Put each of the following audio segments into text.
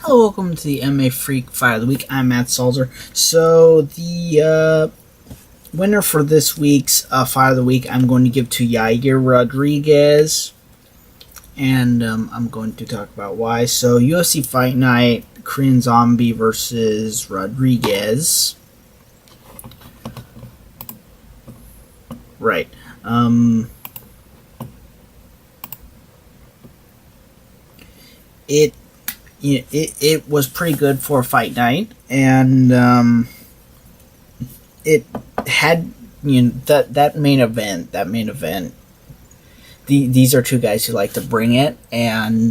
Hello, welcome to the MMA Freak Fight of the Week. I'm Matt Salzer. So, the winner for this week's Fight of the Week, I'm going to give to Yair Rodriguez. And I'm going to talk about why. So, UFC Fight Night, Korean Zombie versus Rodriguez. Right. It was pretty good for a fight night, and it had that main event. These are two guys who like to bring it, and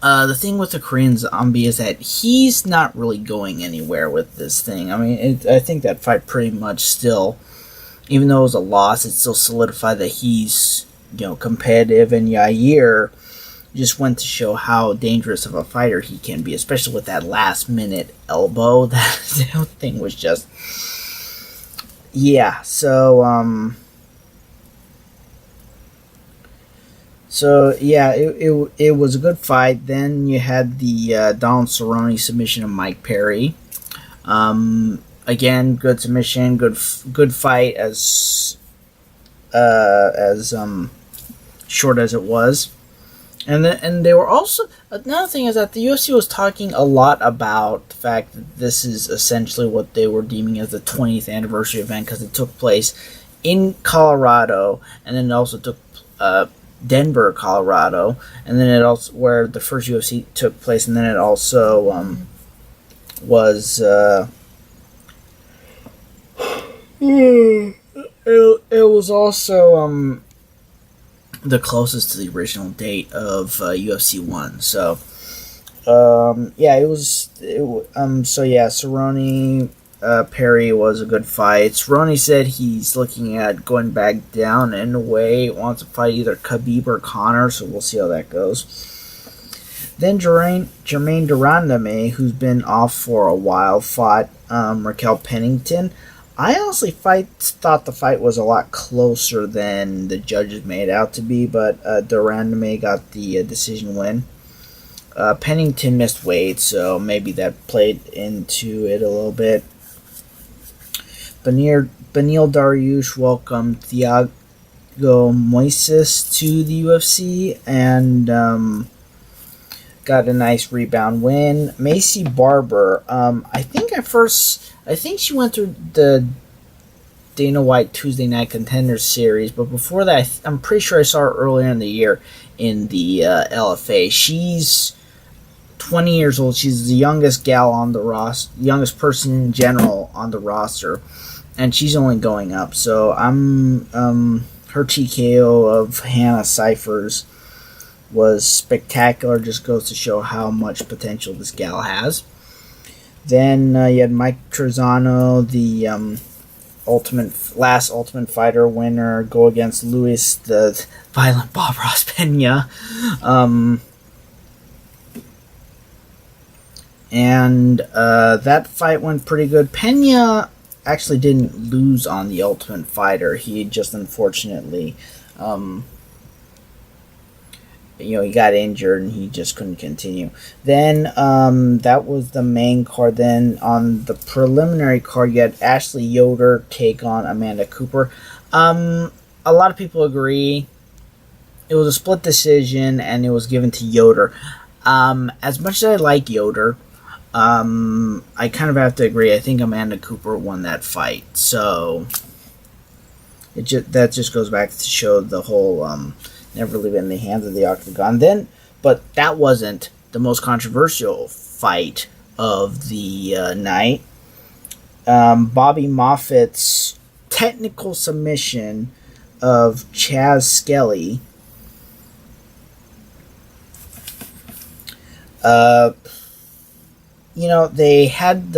the thing with the Korean Zombie is that he's not really going anywhere with this thing. I mean, I think that fight pretty much still, even though it was a loss, it still solidified that he's competitive, and Yair just went to show how dangerous of a fighter he can be, especially with that last minute elbow. That thing was just, yeah. So yeah, it was a good fight. Then you had the Donald Cerrone submission of Mike Perry. Again, good submission, good fight as short as it was. And they were also, another thing is that the UFC was talking a lot about the fact that this is essentially what they were deeming as the 20th anniversary event, because it took place in Colorado, and then it also took Denver, Colorado, and then it also where the first UFC took place, and then it also was it was also the closest to the original date of UFC 1. So, yeah, so yeah, Cerrone Perry was a good fight. Cerrone said he's looking at going back down in a way, wants to fight either Khabib or Conor, so we'll see how that goes. Then Jermaine Durandame, who's been off for a while, fought Raquel Pennington. I honestly thought the fight was a lot closer than the judges made it out to be, but Durandame got the decision win. Pennington missed weight, so maybe that played into it a little bit. Benil Dariush welcomed Thiago Moises to the UFC and got a nice rebound win. Macy Barber, I think she went through the Dana White Tuesday Night Contenders series, but before that, I'm pretty sure I saw her earlier in the year in the LFA. She's 20 years old. She's the youngest gal on the roster, youngest person in general on the roster, and she's only going up. So her TKO of Hannah Cyphers was spectacular. Just goes to show how much potential this gal has. Then you had Mike Trezano, the last Ultimate Fighter winner, go against Luis the Violent Bob Ross Pena. And that fight went pretty good. Pena actually didn't lose on the Ultimate Fighter. He just unfortunately, he got injured and he just couldn't continue. Then that was the main card. Then on the preliminary card, you had Ashley Yoder take on Amanda Cooper. A lot of people agree it was a split decision and it was given to Yoder. As much as I like Yoder, I kind of have to agree. I think Amanda Cooper won that fight. So that just goes back to show the whole never leave it in the hands of the octagon. But that wasn't the most controversial fight of the night. Bobby Moffitt's technical submission of Chaz Skelly. They had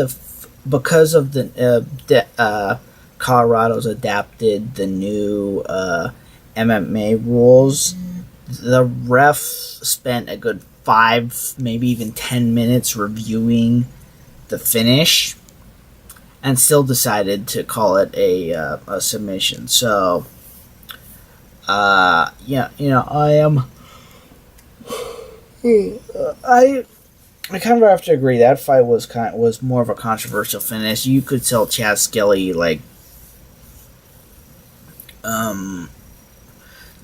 because of the Colorado's adapted the new MMA rules. The ref spent a good 5, maybe even 10 minutes reviewing the finish, and still decided to call it a submission. So, I am I kind of have to agree. That fight was more of a controversial finish. You could tell Chad Skelly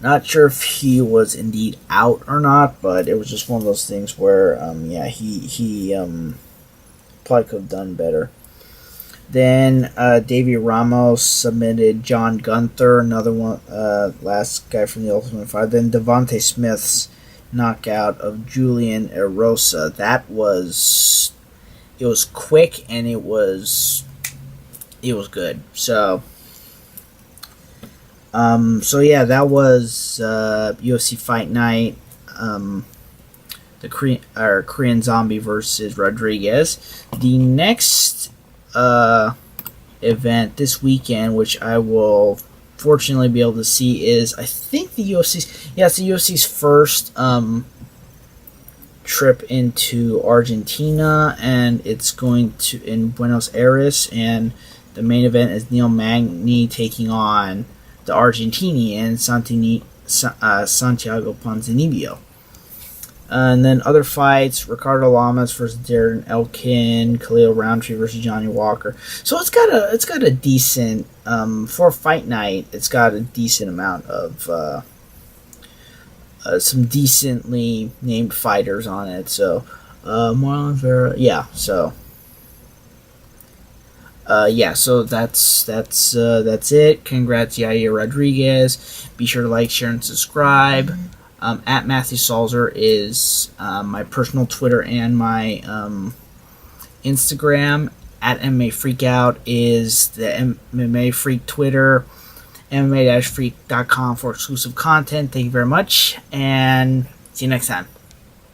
not sure if he was indeed out or not, but it was just one of those things where he probably could have done better. Then Davey Ramos submitted John Gunther, another one, last guy from the Ultimate Fighter. Then Devontae Smith's knockout of Julian Erosa. It was quick and it was good. So yeah, that was UFC Fight Night. The Korean Zombie versus Rodriguez. The next event this weekend, which I will fortunately be able to see, is I think it's the UFC's first trip into Argentina, and it's going to in Buenos Aires, and the main event is Neil Magny taking on the Argentinian Santiago Ponzinibbio. And then other fights: Ricardo Lamas versus Darren Elkin, Khalil Roundtree versus Johnny Walker. So it's got a decent for a fight night. It's got a decent amount of some decently named fighters on it. So Marlon Vera, yeah. So so that's it. Congrats, Yair Rodriguez. Be sure to like, share, and subscribe. At Matthew Salzer is my personal Twitter and my Instagram. At MMA Freakout is the MMA Freak Twitter. MMA-freak.com for exclusive content. Thank you very much, and see you next time.